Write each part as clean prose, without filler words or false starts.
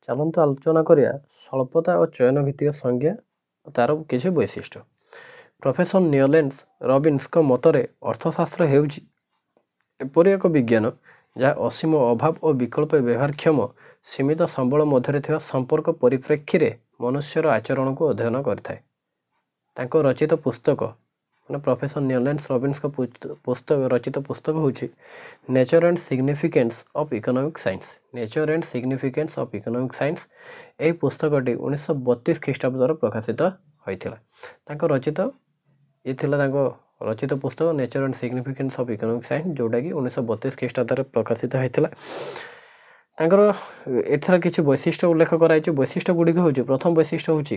ଚାଲନ୍ତୁ ଆଲୋଚନା କରିବା ସ୍ୱଳ୍ପତା ଓ ଚୟନ ଭିତ୍ତିକ ସଂଜ୍ଞା ଓ ତାର କିଛି ବୈଶିଷ୍ଟ୍ୟ। ପ୍ରଫେସର ନିଓଲେନ୍ସ ରବିନ୍ସଙ୍କ ମତରେ ଅର୍ଥଶାସ୍ତ୍ର ହେଉଛି ଏପରି ଏକ ବିଜ୍ଞାନ ଯାହା ଅସୀମ ଅଭାବ ଓ ବିକଳ୍ପ ବ୍ୟବହାରକ୍ଷମ ସୀମିତ ସମ୍ବଳ ମଧ୍ୟରେ ଥିବା ସମ୍ପର୍କ ପରିପ୍ରେକ୍ଷୀରେ ମନୁଷ୍ୟର ଆଚରଣକୁ ଅଧ୍ୟୟନ କରିଥାଏ। ତାଙ୍କ ରଚିତ ପୁସ୍ତକ ମାନେ ପ୍ରଫେସର ନିଓଲେନ୍ସ ରବିନ୍ସଙ୍କ ରଚିତ ପୁସ୍ତକ ହେଉଛି nature and significance of economic science. Nature and significance of economic science ଏହି ପୁସ୍ତକଟି 1932 ଖ୍ରୀଷ୍ଟାବ୍ଦରେ ପ୍ରକାଶିତ ହୋଇଥିଲା। ତାଙ୍କ ରଚିତ ପୁସ୍ତକ nature and significance of economic science, ଯେଉଁଟାକି 1932 ଖ୍ରୀଷ୍ଟାବ୍ଦରେ ପ୍ରକାଶିତ ହୋଇଥିଲା। ତାଙ୍କର ଏଥିରେ କିଛି ବୈଶିଷ୍ଟ୍ୟ ଉଲ୍ଲେଖ କରାଯାଇଛି। ବୈଶିଷ୍ଟ୍ୟ ଗୁଡ଼ିକ ହେଉଛି, ପ୍ରଥମ ବୈଶିଷ୍ଟ୍ୟ ହେଉଛି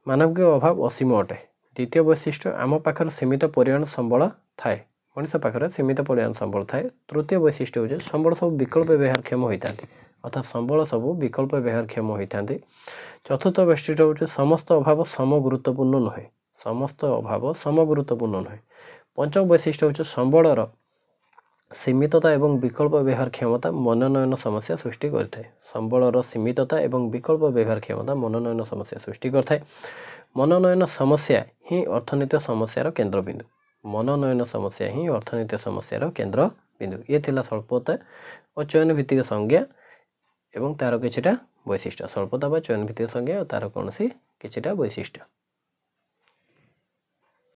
ମାନବିକ ଅଭାବ ଅସୀମ ଅଟେ। ଦ୍ୱିତୀୟ ବୈଶିଷ୍ଟ୍ୟ, ଆମ ପାଖରେ ସୀମିତ ପରିମାଣ ସମ୍ବଳ ଥାଏ, ମଣିଷ ପାଖରେ ସୀମିତ ପରିମାଣ ସମ୍ବଳ ଥାଏ। ତୃତୀୟ ବୈଶିଷ୍ଟ୍ୟ ହେଉଛି ସମ୍ବଳ ସବୁ ବିକଳ୍ପ ବ୍ୟବହାରକ୍ଷମ ହୋଇଥାନ୍ତି, ଅର୍ଥାତ୍ ସମ୍ବଳ ସବୁ ବିକଳ୍ପ ବ୍ୟବହାରକ୍ଷମ ହୋଇଥାନ୍ତି। ଚତୁର୍ଥ ବୈଶିଷ୍ଟ୍ୟ ହେଉଛି ସମସ୍ତ ଅଭାବ ସମ ଗୁରୁତ୍ୱପୂର୍ଣ୍ଣ ନୁହେଁ, ସମସ୍ତ ଅଭାବ ସମ ଗୁରୁତ୍ୱପୂର୍ଣ୍ଣ ନୁହେଁ। ପଞ୍ଚମ ବୈଶିଷ୍ଟ୍ୟ ହେଉଛି ସମ୍ବଳର ସୀମିତତା ଏବଂ ବିକଳ୍ପ ବ୍ୟବହାର କ୍ଷମତା ମନୋନୟନ ସମସ୍ୟା ସୃଷ୍ଟି କରିଥାଏ। ସମ୍ବଳର ସୀମିତତା ଏବଂ ବିକଳ୍ପ ବ୍ୟବହାର କ୍ଷମତା ମନୋନୟନ ସମସ୍ୟା ସୃଷ୍ଟି କରିଥାଏ। ମନୋନୟନ ସମସ୍ୟା ହିଁ ଅର୍ଥନୈତିକ ସମସ୍ୟାର କେନ୍ଦ୍ରବିନ୍ଦୁ। ମନୋନୟନ ସମସ୍ୟା ହିଁ ଅର୍ଥନୈତିକ ସମସ୍ୟାର କେନ୍ଦ୍ରବିନ୍ଦୁ। ଇଏ ଥିଲା ସ୍ୱଳ୍ପତା ଓ ଚୟନ ଭିତ୍ତିକ ସଂଜ୍ଞା ଏବଂ ତାର କିଛିଟା ବୈଶିଷ୍ଟ୍ୟ। ସ୍ୱଳ୍ପତା ବା ଚୟନ ଭିତ୍ତିକ ସଂଜ୍ଞା ଓ ତାର କୌଣସି କିଛିଟା ବୈଶିଷ୍ଟ୍ୟ।